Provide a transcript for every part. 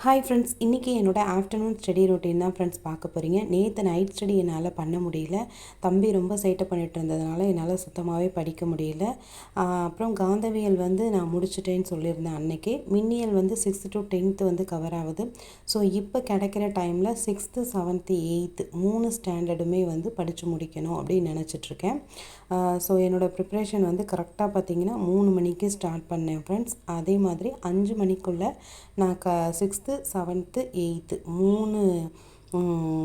Hi friends, இன்றைக்கி என்னோடய afternoon study routine தான் ஃப்ரெண்ட்ஸ் பார்க்க போகிறீங்க. நேற்று நைட் ஸ்டடி என்னால் பண்ண முடியல. தம்பி ரொம்ப சேட்டை பண்ணிட்டு இருந்ததுனால என்னால் சுத்தமாகவே படிக்க முடியல. அப்புறம் காந்தவியல் நான் முடிச்சிட்டேன்னு சொல்லியிருந்தேன் அன்றைக்கி. மின்னியல் 6th to 10th கவர் ஆகுது. ஸோ இப்போ கிடைக்கிற டைமில் 6th 7th 8th 3 ஸ்டாண்டர்டுமே படித்து முடிக்கணும் அப்படின்னு நினச்சிட்ருக்கேன். ஸோ என்னோடய ப்ரிப்ரேஷன் கரெக்டாக பார்த்திங்கன்னா 3 மணிக்கு ஸ்டார்ட் பண்ணேன் ஃப்ரெண்ட்ஸ். அதே மாதிரி 5 மணிக்குள்ளே நான் 6th 7th 8th 3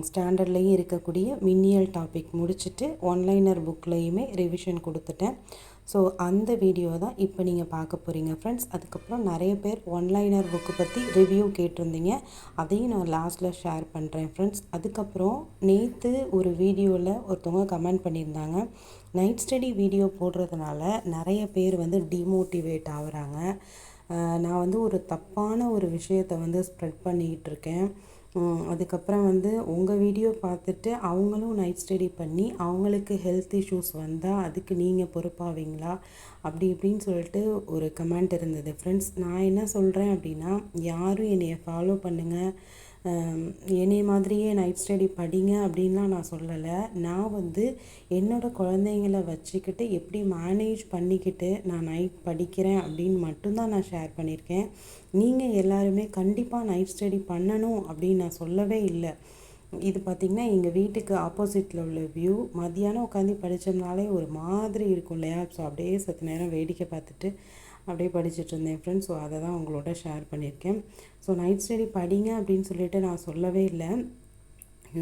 ஸ்டாண்டர்ட்லேயும் இருக்கக்கூடிய மின்னியல் டாபிக் முடிச்சுட்டு ஒன்லைனர் புக்லேயுமே ரிவிஷன் கொடுத்துட்டேன். ஸோ அந்த வீடியோ தான் இப்போ நீங்கள் பார்க்க போகிறீங்க ஃப்ரெண்ட்ஸ். அதுக்கப்புறம் நிறைய பேர் ஒன்லைனர் புக்கு பற்றி ரிவ்யூ கேட்டிருந்தீங்க. அதையும் நான் லாஸ்ட்டில் ஷேர் பண்ணுறேன் ஃப்ரெண்ட்ஸ். அதுக்கப்புறம் நேற்று ஒரு வீடியோவில் ஒருத்தவங்க கமெண்ட் பண்ணியிருந்தாங்க, நைட் ஸ்டடி வீடியோ போடுறதுனால நிறைய பேர் டிமோட்டிவேட் ஆகுறாங்க. நான் ஒரு தப்பான ஒரு விஷயத்தை ஸ்ப்ரெட் பண்ணிக்கிட்டு இருக்கேன். அதுக்கப்புறம் உங்கள் வீடியோ பார்த்துட்டு அவங்களும் நைட் ஸ்டடி பண்ணி அவங்களுக்கு ஹெல்த் இஷ்யூஸ் வந்தால் அதுக்கு நீங்கள் பொறுப்பாவீங்களா அப்படி இப்படின்னு சொல்லிட்டு ஒரு கமெண்ட் இருந்தது ஃப்ரெண்ட்ஸ். நான் என்ன சொல்கிறேன் அப்படின்னா, யாரும் என்னையை ஃபாலோ பண்ணுங்கள், என்னைய மாதிரியே நைட் ஸ்டடி படிங்க அப்படின்லாம் நான் சொல்லலை. நான் என்னோடய குழந்தைங்கள வச்சுக்கிட்டு எப்படி மேனேஜ் பண்ணிக்கிட்டு நான் நைட் படிக்கிறேன் அப்படின்னு மட்டும்தான் நான் ஷேர் பண்ணியிருக்கேன். நீங்கள் எல்லாருமே கண்டிப்பாக நைட் ஸ்டடி பண்ணணும் அப்படின்னு நான் சொல்லவே இல்லை. இது பார்த்திங்கன்னா எங்கள் வீட்டுக்கு ஆப்போசிட்டில் உள்ள வியூ. மதியானம் உட்காந்து படித்தோம்னாலே ஒரு மாதிரி இருக்கும் இல்லையா? ஸோ அப்படியே சற்று நேரம் வேடிக்கை பார்த்துட்டு அப்படியே படிச்சுட்டு இருந்தேன் ஃப்ரெண்ட்ஸ். ஸோ அதை தான் உங்களோட ஷேர் பண்ணியிருக்கேன். ஸோ நைட் ஸ்டடி படிங்க அப்படின்னு சொல்லிட்டு நான் சொல்லவே இல்லை.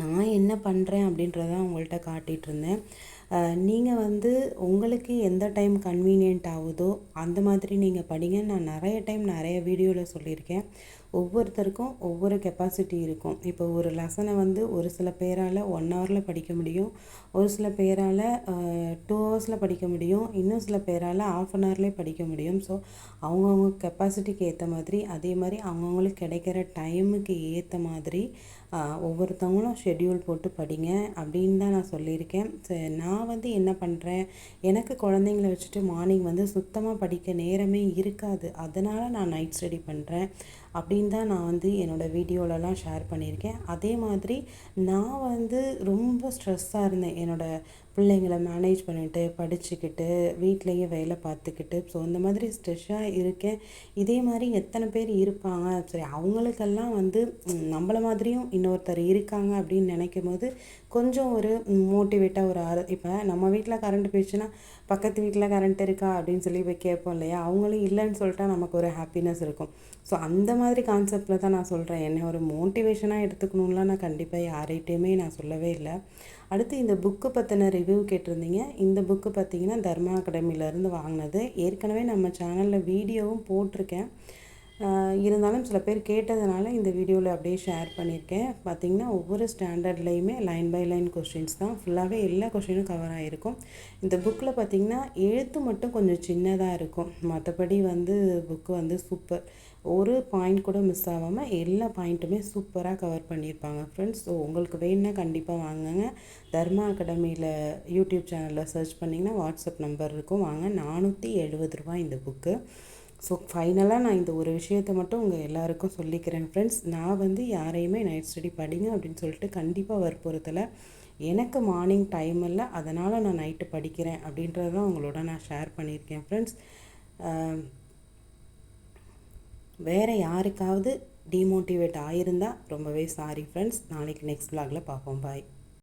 நான் என்ன பண்ணுறேன் அப்படின்றத உங்கள்கிட்ட காட்டிகிட்டு இருந்தேன். நீங்கள் உங்களுக்கு எந்த டைம் கன்வீனியன்ட் ஆகுதோ அந்த மாதிரி நீங்கள் படிங்க. நான் நிறைய டைம் நிறைய வீடியோவில் சொல்லியிருக்கேன். ஒவ்வொருத்தருக்கும் ஒவ்வொரு கெப்பாசிட்டி இருக்கும். இப்போ ஒரு லெசனை ஒரு சில பேரால் 1 ஹவரில் படிக்க முடியும், ஒரு சில பேரால் 2 ஹவர்ஸில் படிக்க முடியும், இன்னும் சில பேரால் ½ அன் ஹவர்லேயே படிக்க முடியும். ஸோ அவங்கவுங்க கெப்பாசிட்டிக்கு ஏற்ற மாதிரி, அதே மாதிரி அவங்கவுங்களுக்கு கிடைக்கிற டைமுக்கு ஏற்ற மாதிரி ஒவ்வொருத்தவங்களும் ஷெட்யூல் போட்டு படிங்க அப்படின்னு தான் நான் சொல்லியிருக்கேன். நான் என்ன பண்ணுறேன், எனக்கு குழந்தைங்கள வச்சுட்டு மார்னிங் சுத்தமாக படிக்க நேரமே இருக்காது. அதனால் நான் நைட் ஸ்டடி பண்ணுறேன் அப்படின்னு தான் நான் என்னோடய வீடியோலலாம் ஷேர் பண்ணியிருக்கேன். அதே மாதிரி நான் ரொம்ப ஸ்ட்ரெஸ்ஸாக இருந்தேன். என்னோடய பிள்ளைங்களை மேனேஜ் பண்ணிவிட்டு படிச்சுக்கிட்டு வீட்லேயே வேலை பார்த்துக்கிட்டு. ஸோ இந்த மாதிரி ஸ்ட்ரெஸ்ஸாக இருக்கேன். இதே மாதிரி எத்தனை பேர் இருப்பாங்க? சரி, அவங்களுக்கெல்லாம் நம்மளை மாதிரியும் இன்னொருத்தர் இருக்காங்க அப்படின்னு நினைக்கும் போது கொஞ்சம் ஒரு மோட்டிவேட்டாக இப்போ நம்ம வீட்டில் கரண்ட் போயிடுச்சுன்னா பக்கத்து வீட்டில் கரண்ட் இருக்கா அப்படின்னு சொல்லி போய் கேட்போம் இல்லையா? அவங்களும் இல்லைன்னு சொல்லிட்டா நமக்கு ஒரு ஹாப்பினஸ் இருக்கும். ஸோ அந்த மாதிரி கான்செப்டில் தான் நான் சொல்கிறேன். என்னை ஒரு மோட்டிவேஷனாக எடுத்துக்கணும்லாம் நான் கண்டிப்பாக யார்கிட்டையுமே நான் சொல்லவே இல்லை. அடுத்து இந்த புக்கு பற்றின ரிவ்யூ கேட்டிருந்தீங்க. இந்த புக்கு பார்த்திங்கன்னா தர்மா அகாடமியிலேருந்து வாங்கினது. ஏற்கனவே நம்ம சேனலில் வீடியோவும் போட்டிருக்கேன். இருந்தாலும் சில பேர் கேட்டதுனால இந்த வீடியோவில் அப்படியே ஷேர் பண்ணியிருக்கேன். பார்த்திங்கன்னா ஒவ்வொரு ஸ்டாண்டர்ட்லேயுமே லைன் பை லைன் கொஸ்டின்ஸ் தான். ஃபுல்லாகவே எல்லா கொஸ்டினும் கவர் ஆகிருக்கும். இந்த புக்கில் பார்த்திங்கன்னா எழுத்து மட்டும் கொஞ்சம் சின்னதாக இருக்கும். மற்றபடி புக்கு சூப்பர். ஒரு பாயிண்ட் கூட மிஸ் ஆகாமல் எல்லா பாயிண்ட்டுமே சூப்பராக கவர் பண்ணியிருப்பாங்க ஃப்ரெண்ட்ஸ். ஸோ உங்களுக்கு வேணுன்னா கண்டிப்பாக வாங்குங்க. தர்மா அகாடமியில் யூடியூப் சேனலில் சர்ச் பண்ணிங்கன்னா வாட்ஸ்அப் நம்பர் இருக்கும். வாங்க. 470 ரூபா இந்த புக்கு. ஸோ ஃபைனலாக நான் இந்த ஒரு விஷயத்தை மட்டும் உங்கள் எல்லாருக்கும் சொல்லிக்கிறேன் ஃப்ரெண்ட்ஸ். நான் யாரையுமே நைட் ஸ்டடி படிங்க அப்படின்னு சொல்லிட்டு கண்டிப்பாக வற்புறுத்தலை. எனக்கு மார்னிங் டைம் இல்லை, அதனால் நான் நைட்டு படிக்கிறேன் அப்படின்றத தான் உங்களோட நான் ஷேர் பண்ணியிருக்கேன் ஃப்ரெண்ட்ஸ். வேறு யாருக்காவது டிமோட்டிவேட் ஆகியிருந்தால் ரொம்பவே சாரி ஃப்ரெண்ட்ஸ். நாளைக்கு நெக்ஸ்ட் vlogல பார்ப்போம். பாய்.